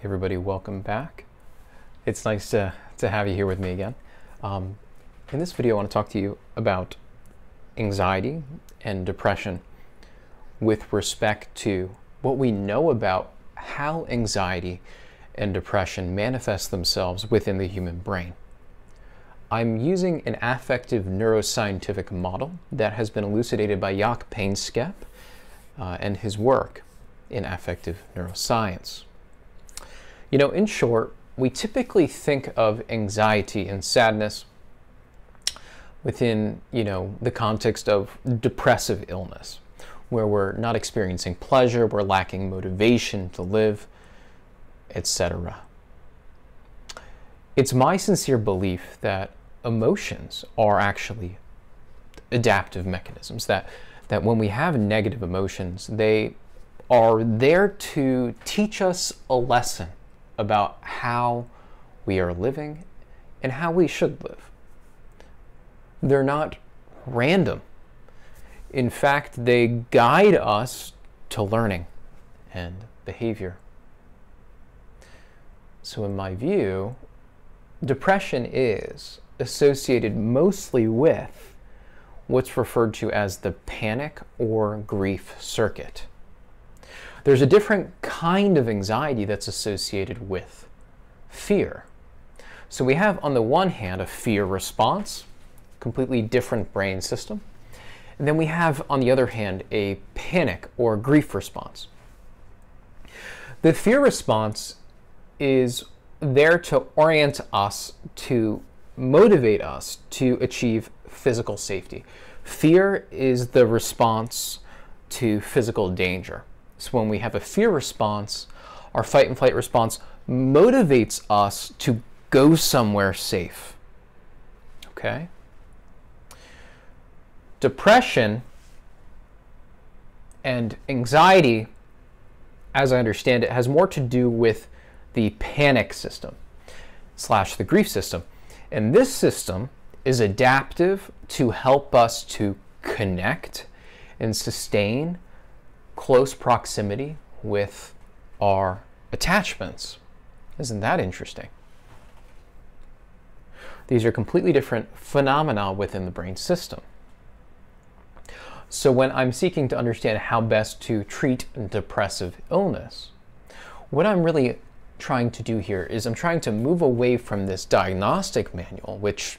Everybody, welcome back. It's nice to have you here with me again. In this video, I want to talk to you about anxiety and depression with respect to what we know about how anxiety and depression manifest themselves within the human brain. I'm using an affective neuroscientific model that has been elucidated by Jaak Painskep and his work in affective neuroscience. You know, in short, we typically think of anxiety and sadness within, the context of depressive illness, where we're not experiencing pleasure, we're lacking motivation to live, etc. It's my sincere belief that emotions are actually adaptive mechanisms, that when we have negative emotions, they are there to teach us a lesson about how we are living and how we should live. They're not random. In fact, they guide us to learning and behavior. So in my view, depression is associated mostly with what's referred to as the panic or grief circuit. There's a different kind of anxiety that's associated with fear. So we have, on the one hand, a fear response, completely different brain system. And then we have, on the other hand, a panic or grief response. The fear response is there to orient us, to motivate us to achieve physical safety. Fear is the response to physical danger. So when we have a fear response, our fight and flight response motivates us to go somewhere safe. Okay? Depression and anxiety, as I understand it, has more to do with the panic system / the grief system. And this system is adaptive to help us to connect and sustain close proximity with our attachments. Isn't that interesting? These are completely different phenomena within the brain system. So when I'm seeking to understand how best to treat depressive illness, what I'm really trying to do here is I'm trying to move away from this diagnostic manual, which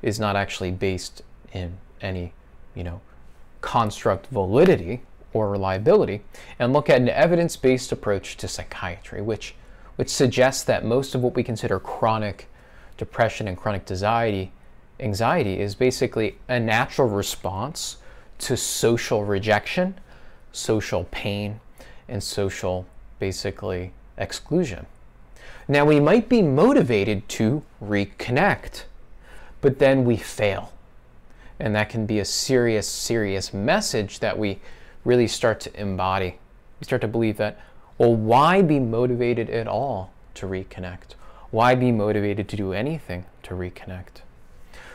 is not actually based in any, construct validity or reliability, and look at an evidence-based approach to psychiatry, which suggests that most of what we consider chronic depression and chronic anxiety is basically a natural response to social rejection, social pain, and social, basically, exclusion. Now, we might be motivated to reconnect, but then we fail. And that can be a serious, serious message that we really start to embody. We start to believe that, well, why be motivated at all to reconnect? Why be motivated to do anything to reconnect?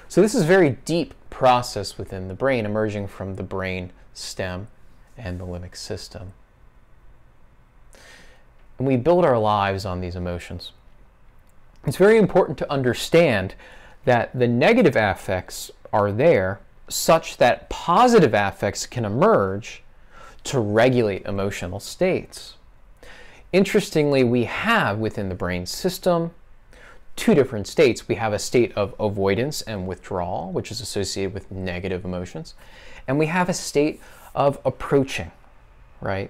So this is a very deep process within the brain, emerging from the brain stem and the limbic system. And we build our lives on these emotions. It's very important to understand that the negative affects are there such that positive affects can emerge to regulate emotional states. Interestingly, we have within the brain system two different states. We have a state of avoidance and withdrawal, which is associated with negative emotions, and we have a state of approaching, right?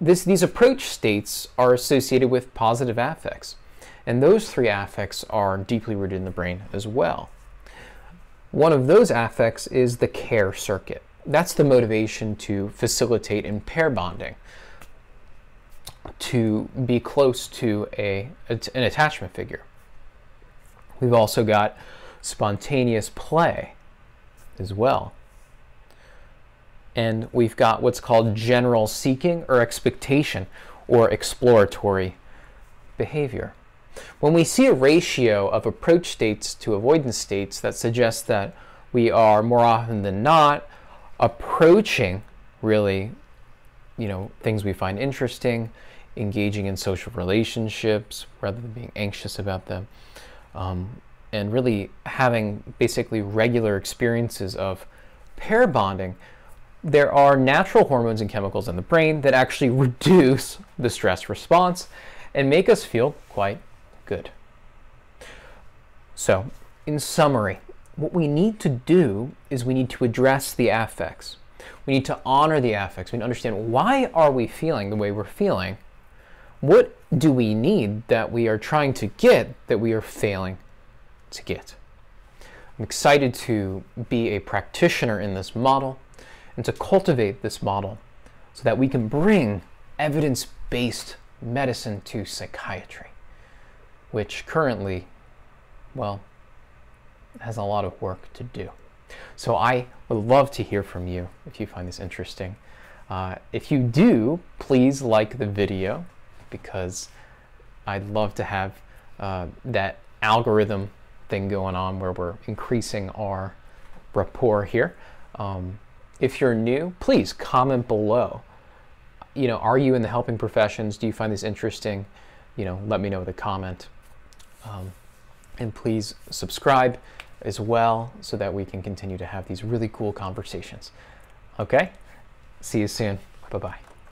These approach states are associated with positive affects, and those three affects are deeply rooted in the brain as well. One of those affects is the care circuit. That's the motivation to facilitate in pair bonding, to be close to an attachment figure. We've also got spontaneous play as well. And we've got what's called general seeking or expectation or exploratory behavior. When we see a ratio of approach states to avoidance states, that suggests that we are more often than not approaching really, things we find interesting engaging in social relationships rather than being anxious about them, and really having basically regular experiences of pair bonding, there are natural hormones and chemicals in the brain that actually reduce the stress response and make us feel quite good. So, in summary, what we need to do is we need to address the affects. We need to honor the affects. We need to understand, why are we feeling the way we're feeling? What do we need that we are trying to get that we are failing to get? I'm excited to be a practitioner in this model and to cultivate this model so that we can bring evidence-based medicine to psychiatry, which currently, well, has a lot of work to do. So I would love to hear from you if you find this interesting. If you do, please like the video, because I'd love to have that algorithm thing going on where we're increasing our rapport here. If you're new, please comment below. You know, are you in the helping professions? Do you find this interesting? You know, let me know with a comment. And please subscribe as well so that we can continue to have these really cool conversations. Okay? See you soon. Bye-bye.